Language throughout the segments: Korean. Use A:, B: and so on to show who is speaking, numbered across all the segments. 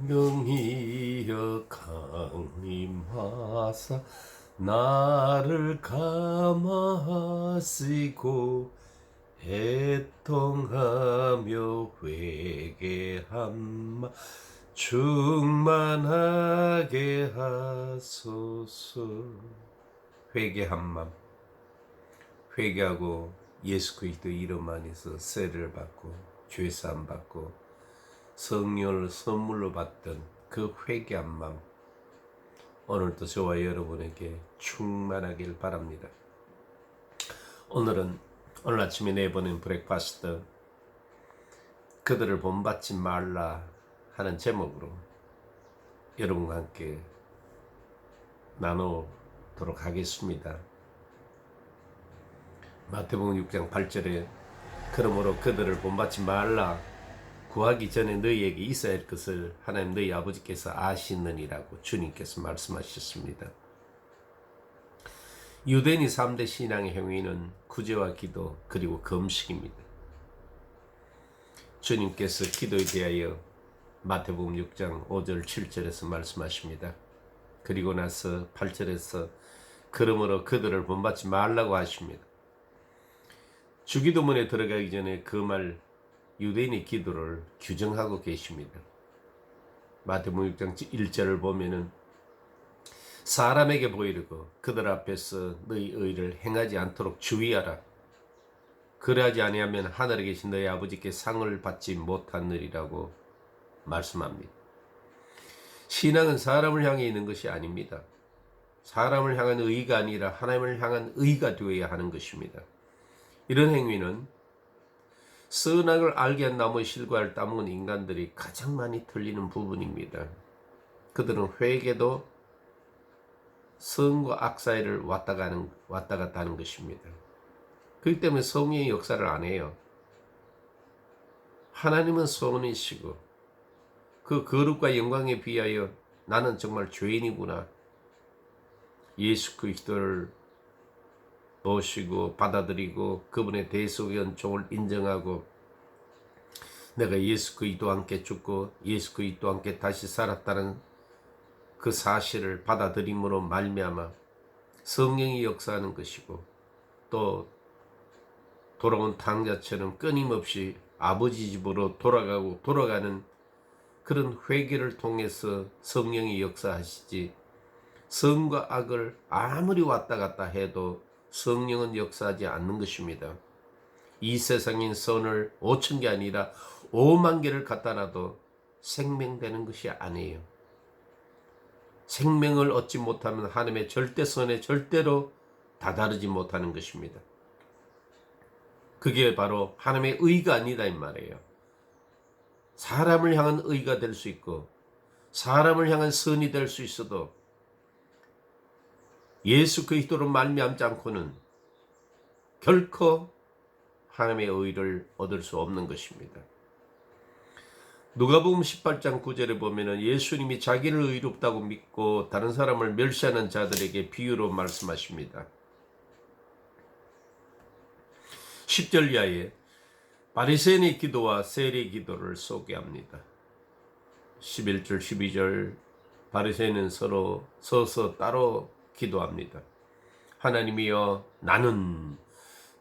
A: 성령이여 강림하사 나를 감화하시고 애통하며 회개함 충만하게 하소서. 회개함, 회개하고 예수 그리스도 이름 안에서 세례를 받고 죄사함 받고 성령을 선물로 받던 그 회개한 마음, 오늘도 저와 여러분에게 충만하길 바랍니다. 오늘 아침에 내보낸 브렉파스트, 그들을 본받지 말라 하는 제목으로 여러분과 함께 나누도록 하겠습니다. 마태복음 6장 8절에 그러므로 그들을 본받지 말라, 구하기 전에 너희에게 있어야 할 것을 하나님 너희 아버지께서 아시느니라고 주님께서 말씀하셨습니다. 유대인의 3대 신앙의 행위는 구제와 기도 그리고 금식입니다. 주님께서 기도에 대하여 마태복음 6장 5절 7절에서 말씀하십니다. 그리고 나서 8절에서 그러므로 그들을 본받지 말라고 하십니다. 주기도문에 들어가기 전에 그 말 유대인의 기도를 규정하고 계십니다. 마태복음 6장 1절을 보면은 사람에게 보이려고 그들 앞에서 너희 의를 행하지 않도록 주의하라. 그러하지 아니하면 하늘에 계신 너희 아버지께 상을 받지 못하느니라고 말씀합니다. 신앙은 사람을 향해 있는 것이 아닙니다. 사람을 향한 의가 아니라 하나님을 향한 의가 되어야 하는 것입니다. 이런 행위는 선악을 알게 한 나무의 실과를 따먹은 인간들이 가장 많이 틀리는 부분입니다. 그들은 회개도 선과 악 사이를 왔다 갔다 하는 것입니다. 그렇기 때문에 성령의 역사를 안 해요. 하나님은 선이시고 그 거룩과 영광에 비하여 나는 정말 죄인이구나, 예수 그리스도를 모시고 받아들이고 그분의 대속의 은총을 인정하고 내가 예수 그리스도와 함께 죽고 예수 그리스도와 함께 다시 살았다는 그 사실을 받아들임으로 말미암아 성령이 역사하는 것이고, 또 돌아온 탕자처럼 끊임없이 아버지 집으로 돌아가는 그런 회개를 통해서 성령이 역사하시지, 선과 악을 아무리 왔다 갔다 해도 성령은 역사하지 않는 것입니다. 이 세상인 선을 5,000개 아니라 5만 개를 갖다 놔도 생명되는 것이 아니에요. 생명을 얻지 못하면 하나님의 절대선에 절대로 다다르지 못하는 것입니다. 그게 바로 하나님의 의가 아니다 이 말이에요. 사람을 향한 의가 될 수 있고 사람을 향한 선이 될 수 있어도 예수 그리스도로 말미암지 않고는 결코 하나님의 의를 얻을 수 없는 것입니다. 누가복음 18장 9절에 보면은 예수님이 자기를 의롭다고 믿고 다른 사람을 멸시하는 자들에게 비유로 말씀하십니다. 10절 이하에 바리새인의 기도와 세리의 기도를 소개합니다. 11절 12절 바리새인은 서로 서서 따로 기도합니다. 하나님이여, 나는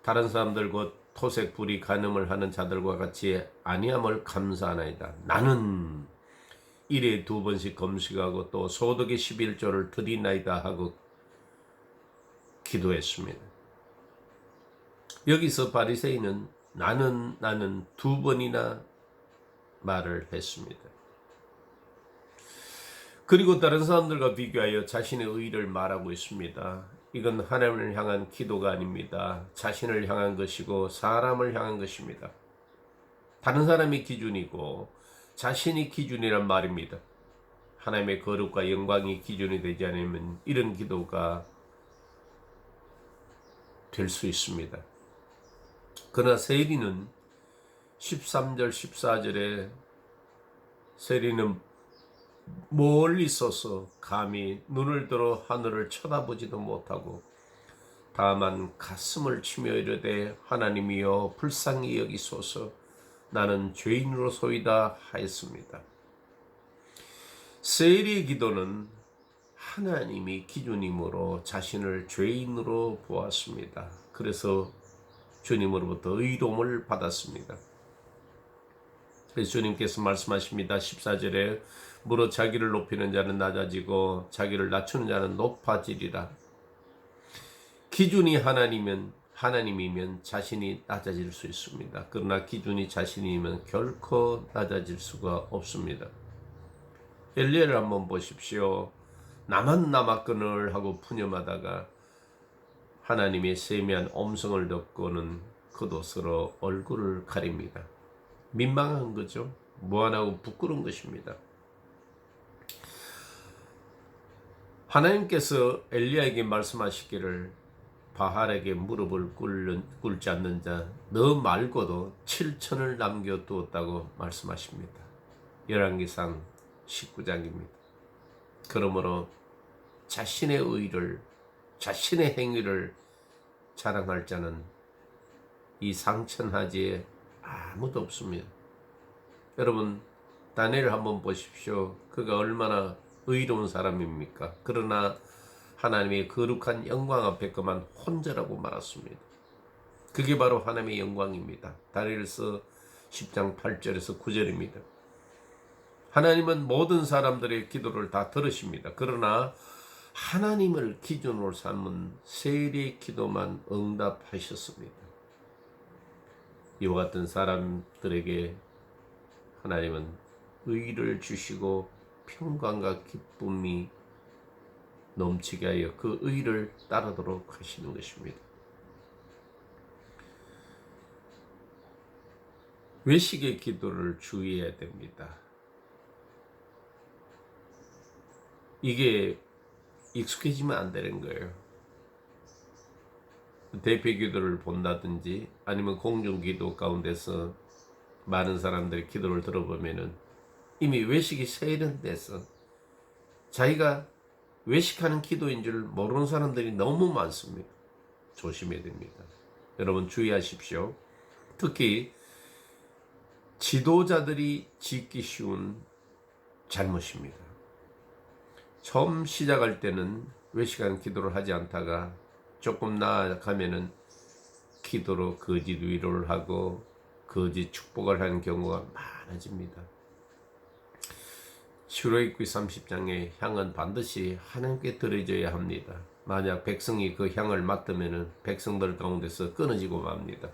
A: 다른 사람들 곧 토색 불이 간음을 하는 자들과 같이 아니함을 감사하나이다. 나는 일에 2번씩 금식하고 또 소득의 11조를 드리나이다 하고 기도했습니다. 여기서 바리새인은 나는 2번이나 말을 했습니다. 그리고 다른 사람들과 비교하여 자신의 의를 말하고 있습니다. 이건 하나님을 향한 기도가 아닙니다. 자신을 향한 것이고 사람을 향한 것입니다. 다른 사람이 기준이고 자신이 기준이란 말입니다. 하나님의 거룩과 영광이 기준이 되지 않으면 이런 기도가 될 수 있습니다. 그러나 세리는 13절 14절에 세리는 멀리 서서 감히 눈을 들어 하늘을 쳐다보지도 못하고 다만 가슴을 치며 이르되 하나님이여 불쌍히 여기소서, 나는 죄인으로소이다 하였습니다. 세리의 기도는 하나님이 기준이므로 자신을 죄인으로 보았습니다. 그래서 주님으로부터 의로움을 받았습니다. 그래서 주님께서 말씀하십니다. 14절에 무릇 자기를 높이는 자는 낮아지고 자기를 낮추는 자는 높아지리라. 기준이 하나님이면 자신이 낮아질 수 있습니다. 그러나 기준이 자신이면 결코 낮아질 수가 없습니다. 엘리야를 한번 보십시오. 나만 남았거늘 하고 푸념하다가 하나님의 세미한 음성을 듣고는 그도 서로 얼굴을 가립니다. 민망한 거죠. 무안하고 부끄러운 것입니다. 하나님께서 엘리야에게 말씀하시기를 바알에게 무릎을 꿇지 않는 자 너 말고도 7천을 남겨두었다고 말씀하십니다. 열왕기상 19장입니다. 그러므로 자신의 의를, 자신의 행위를 자랑할 자는 이 상천하지에 아무도 없습니다. 여러분, 다니엘을 한번 보십시오. 그가 얼마나 의로운 사람입니까? 그러나 하나님의 거룩한 영광 앞에 그만 혼자라고 말았습니다. 그게 바로 하나님의 영광입니다. 다니엘서 10장 8절에서 9절입니다. 하나님은 모든 사람들의 기도를 다 들으십니다. 그러나 하나님을 기준으로 삼은 세리의 기도만 응답하셨습니다. 이와 같은 사람들에게 하나님은 의를 주시고 평강과 기쁨이 넘치게 하여 그 의를 따르도록 하시는 것입니다. 외식의 기도를 주의해야 됩니다. 이게 익숙해지면 안 되는 거예요. 대표 기도를 본다든지 아니면 공중 기도 가운데서 많은 사람들의 기도를 들어보면은 이미 외식이 세련돼서 자기가 외식하는 기도인 줄 모르는 사람들이 너무 많습니다. 조심해야 됩니다. 여러분 주의하십시오. 특히 지도자들이 짓기 쉬운 잘못입니다. 처음 시작할 때는 외식하는 기도를 하지 않다가 조금 나아가면은 기도로 거짓 위로를 하고 거짓 축복을 하는 경우가 많아집니다. 출애굽기 30장의 향은 반드시 하나님께 드려져야 합니다. 만약 백성이 그 향을 맡으면은 백성들 가운데서 끊어지고 맙니다.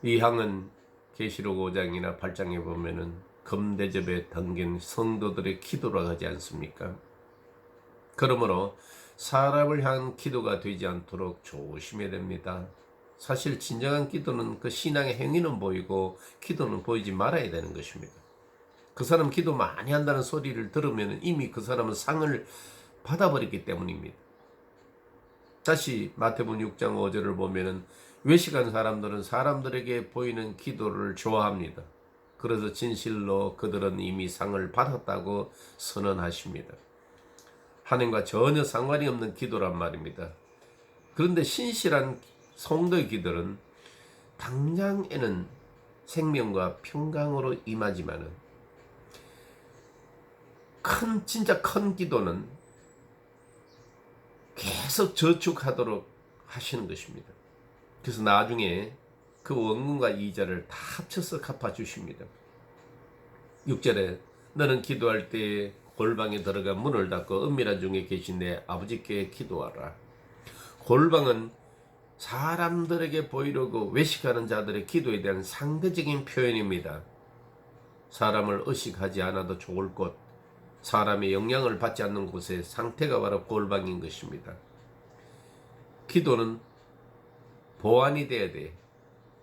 A: 이 향은 계시록 5장이나 8장에 보면은 금대접에 담긴 성도들의 기도라고 하지 않습니까? 그러므로 사람을 향한 기도가 되지 않도록 조심해야 됩니다. 사실 진정한 기도는 그 신앙의 행위는 보이고 기도는 보이지 말아야 되는 것입니다. 그 사람 기도 많이 한다는 소리를 들으면 이미 그 사람은 상을 받아버렸기 때문입니다. 다시 마태복음 6장 5절을 보면은 외식한 사람들은 사람들에게 보이는 기도를 좋아합니다. 그래서 진실로 그들은 이미 상을 받았다고 선언하십니다. 하나님과 전혀 상관이 없는 기도란 말입니다. 그런데 신실한 성도의 기도는 당장에는 생명과 평강으로 임하지만은 진짜 큰 기도는 계속 저축하도록 하시는 것입니다. 그래서 나중에 그 원금과 이자를 다 합쳐서 갚아주십니다. 6절에 너는 기도할 때 골방에 들어가 문을 닫고 은밀한 중에 계신 내 아버지께 기도하라. 골방은 사람들에게 보이려고 외식하는 자들의 기도에 대한 상대적인 표현입니다. 사람을 의식하지 않아도 좋을 곳, 사람의 영향을 받지 않는 곳의 상태가 바로 골방인 것입니다. 기도는 보안이 돼야 돼.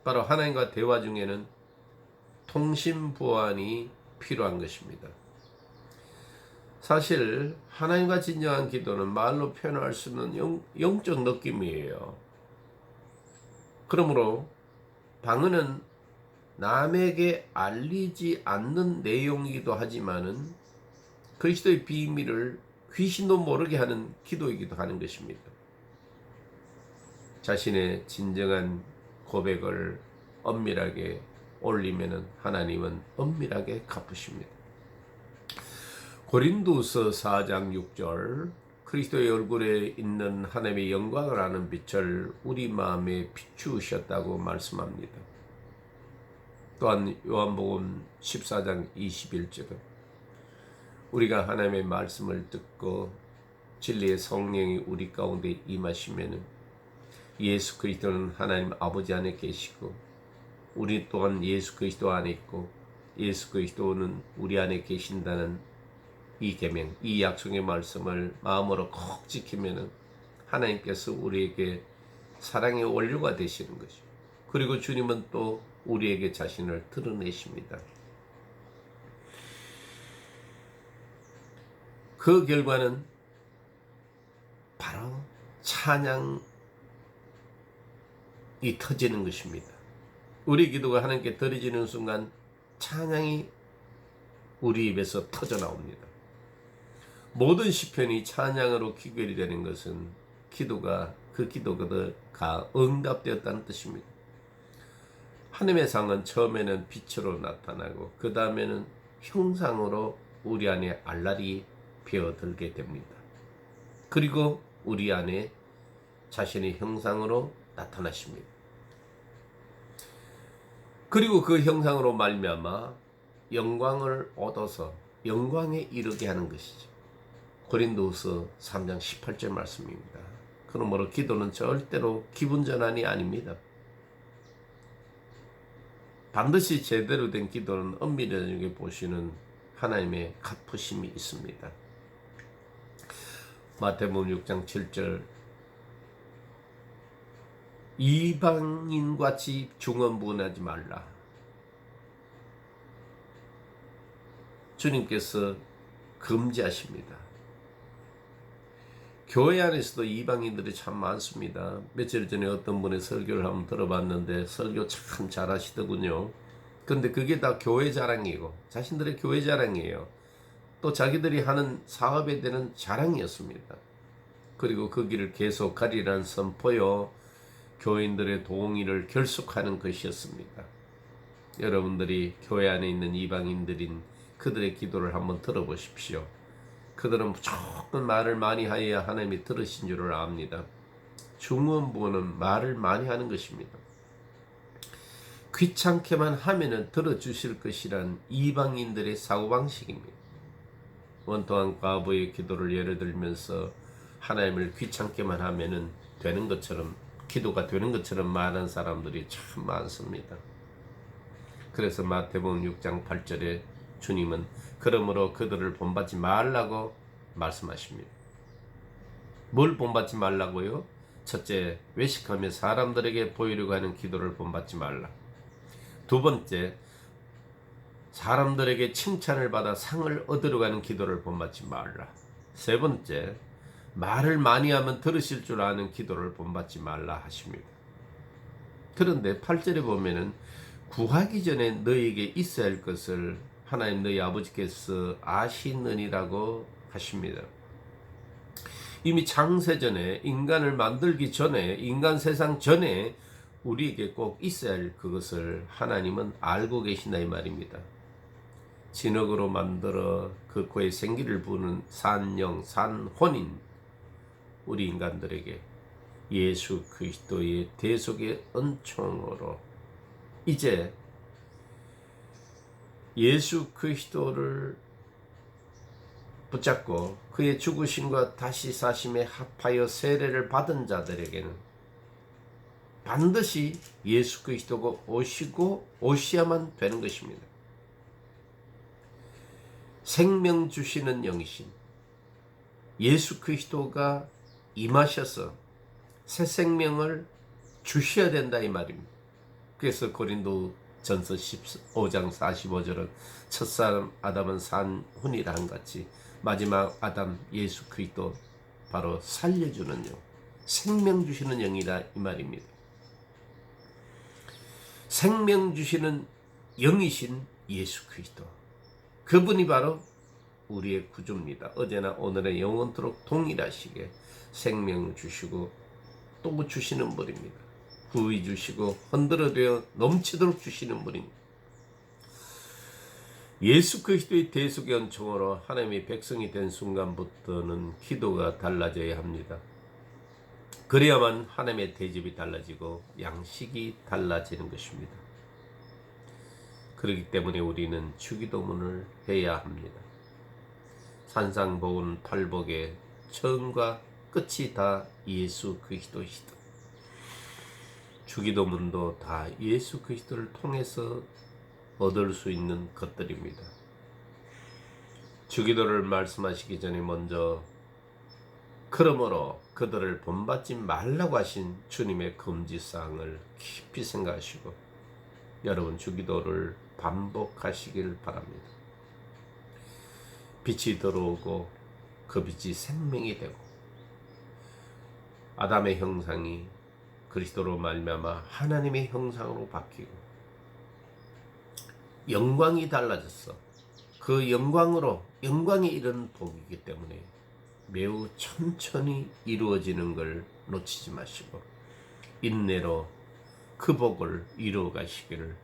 A: 바로 하나님과 대화 중에는 통신 보안이 필요한 것입니다. 사실 하나님과 진정한 기도는 말로 표현할 수 없는 영적 느낌이에요. 그러므로 방언은 남에게 알리지 않는 내용이기도 하지만은 그리스도의 비밀을 귀신도 모르게 하는 기도이기도 하는 것입니다. 자신의 진정한 고백을 엄밀하게 올리면은 하나님은 엄밀하게 갚으십니다. 고린도서 4장 6절 그리스도의 얼굴에 있는 하나님의 영광을 아는 빛을 우리 마음에 비추셨다고 말씀합니다. 또한 요한복음 14장 21절은 우리가 하나님의 말씀을 듣고 진리의 성령이 우리 가운데 임하시면은 예수 그리스도는 하나님 아버지 안에 계시고 우리 또한 예수 그리스도 안에 있고 예수 그리스도는 우리 안에 계신다는 이 계명, 이 약속의 말씀을 마음으로 콕 지키면은 하나님께서 우리에게 사랑의 원료가 되시는 것이죠. 그리고 주님은 또 우리에게 자신을 드러내십니다. 그 결과는 바로 찬양이 터지는 것입니다. 우리 기도가 하나님께 드려지는 순간 찬양이 우리 입에서 터져 나옵니다. 모든 시편이 찬양으로 귀결이 되는 것은 그 기도가 응답되었다는 뜻입니다. 하나님의 상은 처음에는 빛으로 나타나고 그 다음에는 형상으로 우리 안에 알랄이 배어들게 됩니다. 그리고 우리 안에 자신의 형상으로 나타나십니다. 그리고 그 형상으로 말미암아 영광을 얻어서 영광에 이르게 하는 것이죠. 고린도서 3장 18절 말씀입니다. 그러므로 기도는 절대로 기분 전환이 아닙니다. 반드시 제대로 된 기도는 은밀하게 보시는 하나님의 갚으심이 있습니다. 마태복음 6장 7절 이방인같이 중언부언하지 말라. 주님께서 금지하십니다. 교회 안에서도 이방인들이 참 많습니다. 며칠 전에 어떤 분의 설교를 한번 들어봤는데 설교 참 잘하시더군요. 근데 그게 다 교회 자랑이고 자신들의 교회 자랑이에요. 또 자기들이 하는 사업에 대한 자랑이었습니다. 그리고 그 길을 계속 가리라는 선포요. 교인들의 동의를 결속하는 것이었습니다. 여러분들이 교회 안에 있는 이방인들인 그들의 기도를 한번 들어보십시오. 그들은 무조건 말을 많이 하여야 하나님이 들으신 줄을 압니다. 중언부언은 말을 많이 하는 것입니다. 귀찮게만 하면은 들어주실 것이란 이방인들의 사고방식입니다. 원통한 과부의 기도를 예를 들면서 하나님을 귀찮게만 하면은 되는 것처럼 기도가 되는 것처럼 말하는 사람들이 참 많습니다. 그래서 마태복음 6장 8절에 주님은 그러므로 그들을 본받지 말라고 말씀하십니다. 뭘 본받지 말라고요? 첫째, 외식하며 사람들에게 보이려고 하는 기도를 본받지 말라. 두 번째, 사람들에게 칭찬을 받아 상을 얻으려고 하는 기도를 본받지 말라. 세 번째, 말을 많이 하면 들으실 줄 아는 기도를 본받지 말라 하십니다. 그런데 8절에 보면은 구하기 전에 너희에게 있어야 할 것을 하나님 너희 아버지께서 아시느니라고 하십니다. 이미 창세전에 인간을 만들기 전에 인간 세상 전에 우리에게 꼭 있어야 할 그것을 하나님은 알고 계신다 이 말입니다. 진흙으로 만들어 그 코에 생기를 부는 산영, 산혼인 우리 인간들에게 예수 그리스도의 대속의 은총으로 이제 예수 그리스도를 붙잡고 그의 죽으심과 다시 사심에 합하여 세례를 받은 자들에게는 반드시 예수 그리스도가 오셔야만 되는 것입니다. 생명 주시는 영이신 예수 그리스도가 임하셔서 새 생명을 주셔야 된다 이 말입니다. 그래서 고린도전서 15장 45절은 첫사람 아담은 산 혼이라 한 같이 마지막 아담 예수 그리스도 바로 살려주는 영, 생명 주시는 영이다 이 말입니다. 생명 주시는 영이신 예수 그리스도, 그분이 바로 우리의 구주입니다. 어제나 오늘의 영원토록 동일하시게 생명을 주시고 또 주시는 분입니다. 후히 주시고 흔들어되어 넘치도록 주시는 분입니다. 예수 그리스도의 대속의 은총으로 하나님의 백성이 된 순간부터는 기도가 달라져야 합니다. 그래야만 하나님의 대접이 달라지고 양식이 달라지는 것입니다. 그렇기 때문에 우리는 주기도문을 해야 합니다. 산상보훈 팔복의 처음과 끝이 다 예수 그리스도이시다. 주기도문도 다 예수 그리스도를 통해서 얻을 수 있는 것들입니다. 주기도를 말씀하시기 전에 먼저 그러므로 그들을 본받지 말라고 하신 주님의 금지사항을 깊이 생각하시고 여러분 주기도를 반복하시길 바랍니다. 빛이 들어오고 그 빛이 생명이 되고 아담의 형상이 그리스도로 말미암아 하나님의 형상으로 바뀌고 영광이 달라졌어. 그 영광이 이런 복이기 때문에 매우 천천히 이루어지는 걸 놓치지 마시고 인내로 그 복을 이루어 가시기를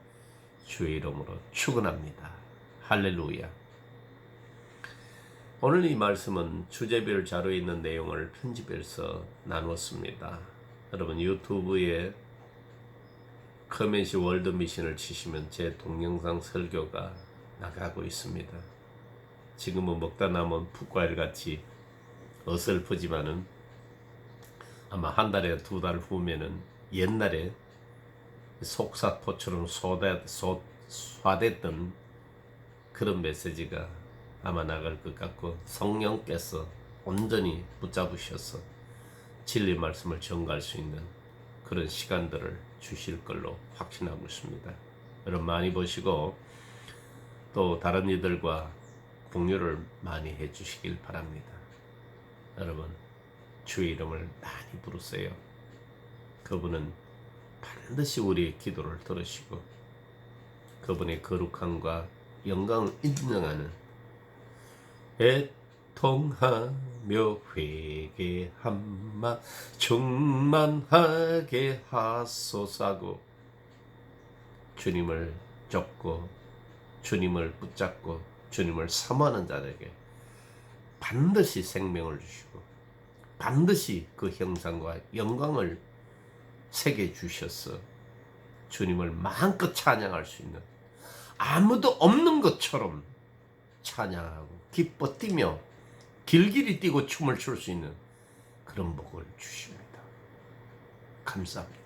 A: 주의 이름으로 축원합니다. 할렐루야. 오늘 이 말씀은 주제별 자료에 있는 내용을 편집해서 나눴습니다. 여러분 유튜브에 커맨시 월드미션을 치시면 제 동영상 설교가 나가고 있습니다. 지금은 먹다 남은 풋과일같이 어설프지만은 아마 한 달에 두 달 후면은 옛날에 속사포처럼 쏴댔던 그런 메시지가 아마 나갈 것 같고 성령께서 온전히 붙잡으셔서 진리 말씀을 전가할 수 있는 그런 시간들을 주실 걸로 확신하고 있습니다. 여러분 많이 보시고 또 다른 이들과 공유를 많이 해주시길 바랍니다. 여러분 주의 이름을 많이 부르세요. 그분은 반드시 우리의 기도를 들으시고 그분의 거룩함과 영광을 인정하는 애통하며 회개함마 충만하게 하소서고 주님을 쫓고 주님을 붙잡고 주님을 사모하는 자에게 반드시 생명을 주시고 반드시 그 형상과 영광을 새겨 주셔서 주님을 마음껏 찬양할 수 있는 아무도 없는 것처럼 찬양하고 기뻐 뛰며 길길이 뛰고 춤을 출 수 있는 그런 복을 주십니다. 감사합니다.